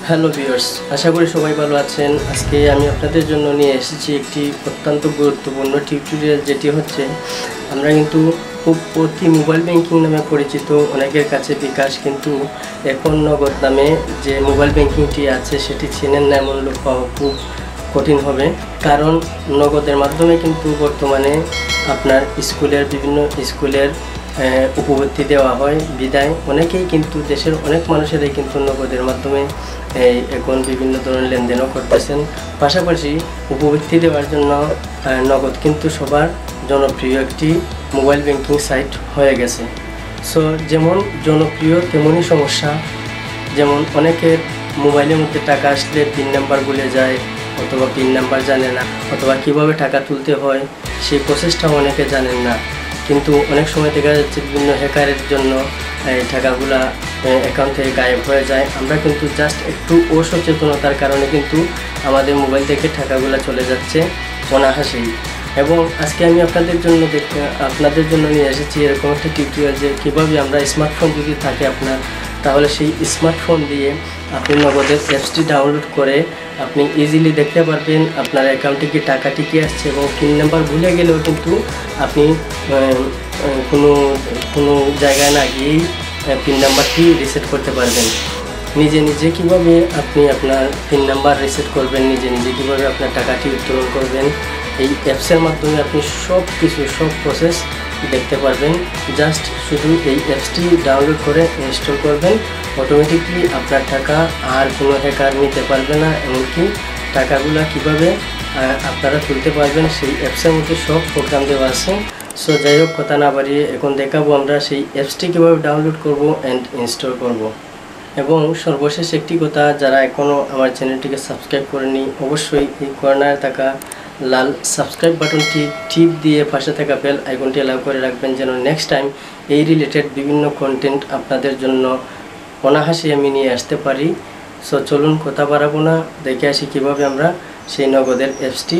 Hello viewers, আশা করি সবাই ভালো আছেন। আজকে আমি আপনাদের জন্য নিয়ে এসেছি একটি অত্যন্ত গুরুত্বপূর্ণ টিউটোরিয়াল, যেটি হচ্ছে আমরা কিন্তু খুব অতি মোবাইল ব্যাংকিং নামে পরিচিত অনেকের কাছে বিকাশ, কিন্তু এখন নগদ নামে যে মোবাইল ব্যাংকিংটি আছে সেটি চেনেন না এমন লোক পাওয়া খুব কঠিন হবে। কারণ নগদের মাধ্যমে কিন্তু বর্তমানে আপনার বিভিন্ন স্কুলের উপবৃত্তি দেওয়া হয় বিদায় অনেকেই কিন্তু দেশের অনেক মানুষেরাই কিন্তু নগদের মাধ্যমে এখন বিভিন্ন ধরনের লেনদেনও করতেছেন। পাশাপাশি উপবৃত্তি দেওয়ার জন্য নগদ কিন্তু সবার জনপ্রিয় একটি মোবাইল ব্যাংকিং সাইট হয়ে গেছে। সো যেমন জনপ্রিয় তেমনই সমস্যা। যেমন অনেকের মোবাইলের মধ্যে টাকা আসলে পিন নাম্বার ভুলে যায়, অথবা পিন নাম্বার জানে না, অথবা কিভাবে টাকা তুলতে হয় সেই প্রসেসটাও অনেকে জানেন না। কিন্তু অনেক সময় দেখা যাচ্ছে বিভিন্ন হ্যাকারের জন্য টাকাগুলা অ্যাকাউন্ট থেকে গায়েব হয়ে যায়। আমরা কিন্তু জাস্ট একটু অসচেতনতার কারণে কিন্তু আমাদের মোবাইল থেকে টাকাগুলা চলে যাচ্ছে অনায়াসেই। এবং আজকে আমি আপনাদের জন্য নিয়ে এসেছি এরকম একটা টিউটোরিয়াল, যে কীভাবে আমরা স্মার্টফোন যদি থাকে আপনার, তাহলে সেই স্মার্টফোন দিয়ে আপনি নগদের অ্যাপসটি ডাউনলোড করে আপনি ইজিলি দেখতে পারবেন আপনার অ্যাকাউন্টে কি টাকাটি কি আসছে, এবং পিন নাম্বার ভুলে গেলেও কিন্তু আপনি কোনো জায়গায় না গিয়েই পিন নাম্বারটি রিসেট করতে পারবেন। নিজে নিজে কীভাবে আপনি আপনার পিন নাম্বার রিসেট করবেন, নিজে নিজে কীভাবে আপনার টাকাটি উত্তোলন করবেন, এই অ্যাপসের মাধ্যমে আপনি সব প্রসেস দেখতে পারবেন। জাস্ট শুধু এই অ্যাপসটি ডাউনলোড করে ইনস্টল করবেন, অটোমেটিকলি আপনার টাকা আর কোনো হ্যাকার নিতে পারবে না। এমনকি টাকাগুলো কিভাবে আপনারা তুলতে পারবেন সেই অ্যাপসের মধ্যে সব প্রোগ্রাম দেওয়া আছে। সো যাই হোক, কথা না বাড়িয়ে এখন দেখাবো আমরা সেই অ্যাপসটি কীভাবে ডাউনলোড করব অ্যান্ড ইনস্টল করব। এবং সর্বশেষ একটি কথা, যারা এখনও আমার চ্যানেলটিকে সাবস্ক্রাইব করেনি, অবশ্যই এই কর্নারে থাকা লাল সাবস্ক্রাইব বাটনটি টিপ দিয়ে পাশে থাকা বেল আইকনটি অ্যালাউ করে রাখবেন, যেন নেক্সট টাইম এই রিলেটেড বিভিন্ন কন্টেন্ট আপনাদের জন্য অনায়াসে আমি নিয়ে আসতে পারি। সো চলুন কথা বাড়াবো না, দেখে আসি কীভাবে আমরা সেই নগদের অ্যাপসটি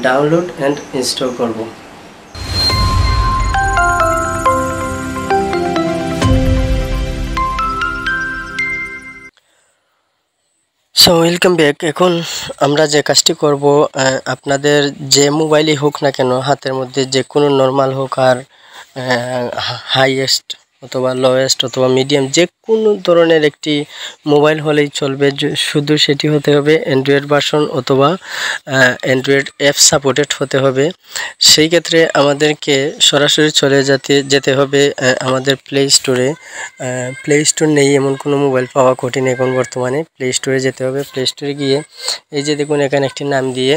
ডাউনলোড অ্যান্ড ইনস্টল করব। So welcome back. এখন আমরা যে কাজটি করব, আপনাদের যে মোবাইলই হোক না কেন, হাতের মধ্যে যে কোনো নর্মাল হোক আর হাইয়েস্ট অথবা লোয়েস্ট অথবা মিডিয়াম, যে কোনো ধরনের একটি মোবাইল হলেই চলবে, শুধু সেটি হতে হবে অ্যান্ড্রয়েড ভার্সন অথবা অ্যান্ড্রয়েড অ্যাপ সাপোর্টেড হতে হবে। সেই ক্ষেত্রে আমাদেরকে সরাসরি যেতে হবে আমাদের প্লে স্টোরে। প্লে স্টোর নেই এমন কোনো মোবাইল পাওয়া কঠিন এখন বর্তমানে। প্লে স্টোরে যেতে হবে। প্লে স্টোরে গিয়ে এই যে দেখুন, এখানে একটি নাম দিয়ে,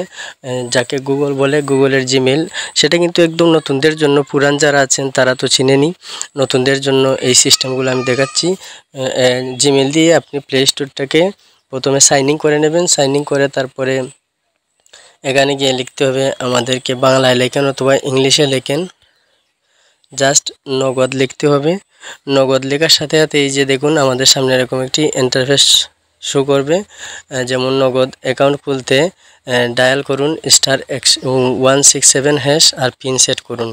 যাকে গুগল বলে, গুগলের জিমেল, সেটা কিন্তু একদম নতুনদের জন্য। পুরান যারা আছেন তারা তো চিনেনি, নতুনদের জন্য এই সিস্টেমগুলো আমি দেখাচ্ছি। জিমেল দিয়ে আপনি প্লে স্টোরটাকে প্রথমে সাইন ইন করে নেবেন। সাইন ইন করে তারপরে এখানে গিয়ে লিখতে হবে আমাদেরকে, বাংলায় লেখেন অথবা ইংলিশে লেখেন, জাস্ট নগদ লিখতে হবে। নগদ লেখার সাথে সাথে এই যে দেখুন, আমাদের সামনে এরকম একটি ইন্টারফেস শো করবে। যেমন নগদ অ্যাকাউন্ট খুলতে ডায়াল করুন *167# আর পিন সেট করুন।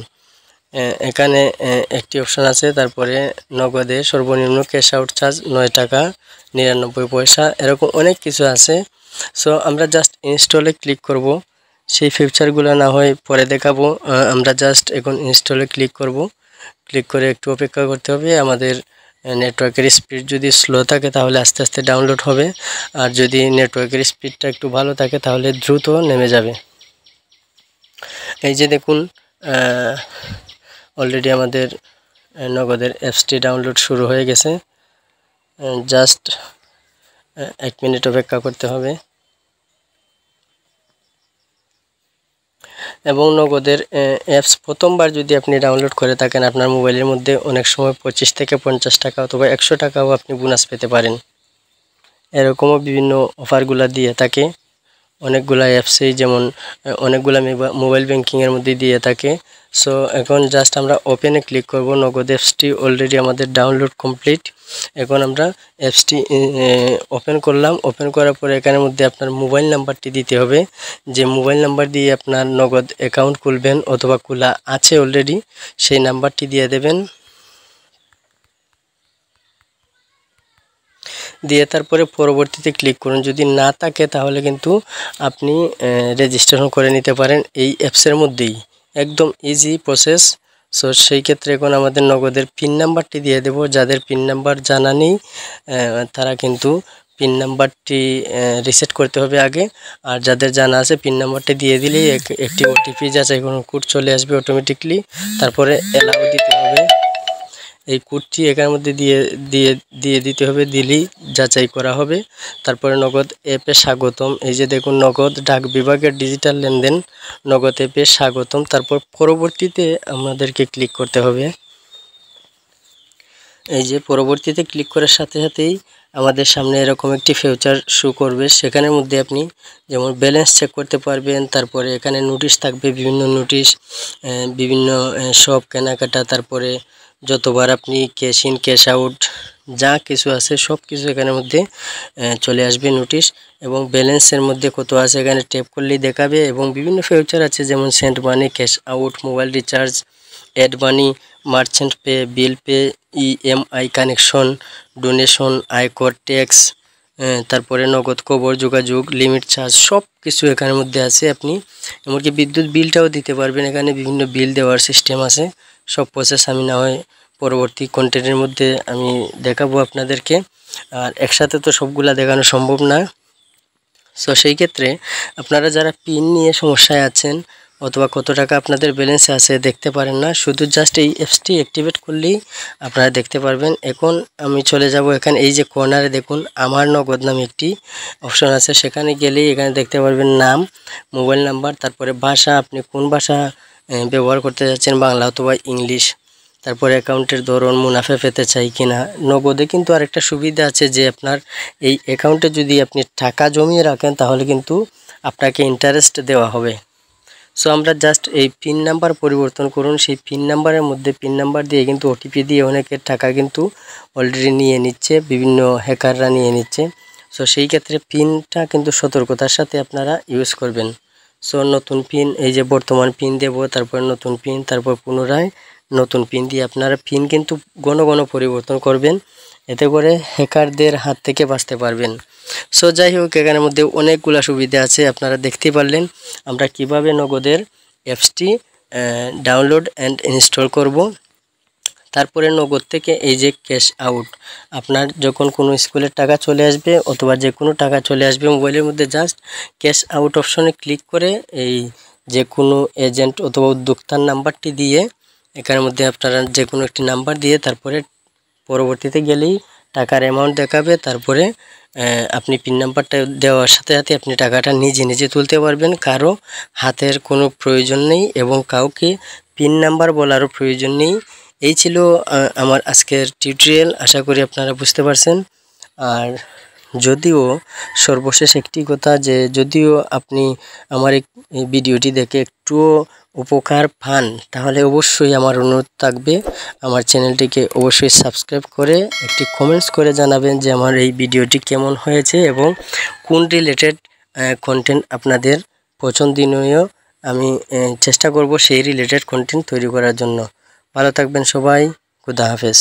এখানে একটি অপশান আছে, তারপরে নগদে সর্বনিম্ন ক্যাশ আউট চার্জ 9 টাকা 99 পয়সা, এরকম অনেক কিছু আছে। সো আমরা জাস্ট ইনস্টলে ক্লিক করব। সেই ফিচারগুলো না হয় পরে দেখাবো, আমরা জাস্ট এখন ইনস্টলে ক্লিক করব। ক্লিক করে একটু অপেক্ষা করতে হবে। আমাদের নেটওয়ার্কের স্পিড যদি স্লো থাকে তাহলে আস্তে আস্তে ডাউনলোড হবে, আর যদি নেটওয়ার্কের স্পিডটা একটু ভালো থাকে তাহলে দ্রুত নেমে যাবে। এই যে দেখুন, অলরেডি আমাদের নগদের অ্যাপসটি ডাউনলোড শুরু হয়ে গেছে। জাস্ট 1 মিনিট অপেক্ষা করতে হবে। এবং নগদের অ্যাপস প্রথমবার যদি আপনি ডাউনলোড করে থাকেন, আপনার মোবাইলের মধ্যে অনেক সময় 25 থেকে 50 টাকা অথবা 100 টাকাও আপনি বোনাস পেতে পারেন। এরকমও বিভিন্ন অফারগুলা দিয়ে থাকে অনেকগুলা অ্যাপসেই, যেমন অনেকগুলা মোবাইল ব্যাংকিংয়ের মধ্যে দিয়ে থাকে। সো এখন জাস্ট আমরা ওপেনে ক্লিক করব। নগদ অ্যাপসটি অলরেডি আমাদের ডাউনলোড কমপ্লিট। এখন আমরা অ্যাপসটি ওপেন করলাম। ওপেন করার পরে এখানের মধ্যে আপনার মোবাইল নাম্বারটি দিতে হবে, যে মোবাইল নাম্বার দিয়ে আপনার নগদ অ্যাকাউন্ট খুলবেন অথবা খোলা আছে অলরেডি, সেই নাম্বারটি দিয়ে দেবেন। দিয়ে তারপরে পরবর্তীতে ক্লিক করুন। যদি না থাকে তাহলে কিন্তু আপনি রেজিস্ট্রেশন করে নিতে পারেন এই অ্যাপসের মধ্যেই, একদম ইজি প্রসেস। সো সেই ক্ষেত্রে এখন আমাদের নগদের পিন নাম্বারটি দিয়ে দেব। যাদের পিন নাম্বার জানা নেই তারা কিন্তু পিন নাম্বারটি রিসেট করতে হবে আগে, আর যাদের জানা আছে পিন নাম্বারটি দিয়ে দিলেই একটি ওটিপি যাচাই কোনো কোড চলে আসবে অটোমেটিকলি। তারপরে অ্যালাউ দিতে হবে, এই কোডটি এখানের মধ্যে দিয়ে দিতে হবে, দিলেই যাচাই করা হবে। তারপরে নগদ অ্যাপে স্বাগতম, এই যে দেখুন নগদ ডাক বিভাগের ডিজিটাল লেনদেন নগদ অ্যাপে স্বাগতম। তারপর পরবর্তীতে আমাদেরকে ক্লিক করতে হবে। এই যে পরবর্তীতে ক্লিক করার সাথে সাথেই আমাদের সামনে এরকম একটি ফিউচার শো করবে। সেখানের মধ্যে আপনি যেমন ব্যালেন্স চেক করতে পারবেন, তারপরে এখানে নোটিশ থাকবে, বিভিন্ন নোটিশ, বিভিন্ন সব কেনাকাটা, তারপরে যতবার আপনি ক্যাশ ইন ক্যাশ আউট যা কিছু আছে সব কিছু এখানের মধ্যে চলে আসবে নোটিশ, এবং ব্যালেন্সের মধ্যে কত আছে এখানে ট্যাপ করলেই দেখাবে। এবং বিভিন্ন ফিউচার আছে যেমন send money, cash out, mobile recharge, add money, merchant pay, bill pay, EMI connection, donation, আয়কর ট্যাক্স, তারপরে নগদ কবর, যোগাযোগ, লিমিট চার্জ সব কিছু এখানের মধ্যে আছে। আপনি এমনকি বিদ্যুৎ বিলটাও দিতে পারবেন, এখানে বিভিন্ন বিল দেওয়ার সিস্টেম আছে। সব প্রসেস আমি না হয় পরবর্তী কন্টেন্টের মধ্যে আমি দেখাবো আপনাদেরকে, আর একসাথে তো সবগুলা দেখানো সম্ভব না। সো সেই ক্ষেত্রে আপনারা যারা পিন নিয়ে সমস্যায় আছেন অথবা কত টাকা আপনাদের ব্যালেন্সে আছে দেখতে পারেন না, শুধু জাস্ট এই অ্যাপসটি অ্যাক্টিভেট করলেই আপনারা দেখতে পারবেন। এখন আমি চলে যাব, এখানে এই যে কর্নারে দেখুন আমার নগদ নামে একটি অপশন আছে, সেখানে গেলেই এখানে দেখতে পারবেন নাম, মোবাইল নাম্বার, তারপরে ভাষা, আপনি কোন ভাষা ব্যবহার করতে যাচ্ছেন, বাংলা অথবা ইংলিশ, তারপরে অ্যাকাউন্টের ধরন, মুনাফা পেতে চাই কিনা। নগদে কিন্তু আরেকটা সুবিধা আছে যে আপনার এই অ্যাকাউন্টে যদি আপনি টাকা জমিয়ে রাখেন তাহলে কিন্তু আপনাকে ইন্টারেস্ট দেওয়া হবে। সো আমরা জাস্ট এই পিন নাম্বার পরিবর্তন করুন, সেই পিন নাম্বারের মধ্যে পিন নাম্বার দিয়ে কিন্তু ওটিপি দিয়ে অনেকের টাকা কিন্তু অলরেডি নিয়ে নিচ্ছে, বিভিন্ন হ্যাকাররা নিয়ে নিচ্ছে। সো সেই ক্ষেত্রে পিনটা কিন্তু সতর্কতার সাথে আপনারা ইউজ করবেন। সো নতুন পিন, এই যে বর্তমান পিন দেব, তারপর নতুন পিন, তারপর পুনরায় নতুন পিন দিয়ে আপনারা পিন কিন্তু ঘন ঘন পরিবর্তন করবেন, এতে করে হ্যাকারদের হাত থেকে বাঁচতে পারবেন। সো যাই হোক, এখানের মধ্যে অনেকগুলো সুবিধা আছে, আপনারা দেখতে পারলেন আমরা কিভাবে নগদের অ্যাপসটি ডাউনলোড অ্যান্ড ইনস্টল করব। তারপরে নগদ থেকে এই যে ক্যাশ আউট, আপনার যখন কোনো স্কুলের টাকা চলে আসবে অথবা যে কোনো টাকা চলে আসবে মোবাইলের মধ্যে জাস্ট ক্যাশ আউট অপশনে ক্লিক করে এই যে কোনো এজেন্ট অথবা উদ্যোক্তার নাম্বারটি দিয়ে এখানের মধ্যে আপনারা যে কোনো একটি নাম্বার দিয়ে তারপরে পরবর্তীতে গেলেই টাকার অ্যামাউন্ট দেখাবে। তারপরে আপনি পিন নাম্বারটা দেওয়ার সাথে সাথে আপনি টাকাটা নিজে নিজে তুলতে পারবেন, কারো হাতের কোনো প্রয়োজন নেই এবং কাউকে পিন নাম্বার বলারও প্রয়োজন নেই। এই ছিল আমার আজকের টিউটোরিয়াল, আশা করি আপনারা বুঝতে পারছেন। আর যদিও সর্বশেষ একটি কথা, যে যদিও আপনি আমার এই ভিডিওটি দেখে একটুও উপকার পান তাহলে অবশ্যই আমার অনুরোধ থাকবে আমার চ্যানেলটিকে অবশ্যই সাবস্ক্রাইব করে একটি কমেন্টস করে জানাবেন যে আমার এই ভিডিওটি কেমন হয়েছে এবং কোন রিলেটেড কন্টেন্ট আপনাদের পছন্দনীয়, আমি চেষ্টা করব সেই রিলেটেড কন্টেন্ট তৈরি করার জন্য। ভালো থাকবেন সবাই, খুদা হাফেজ।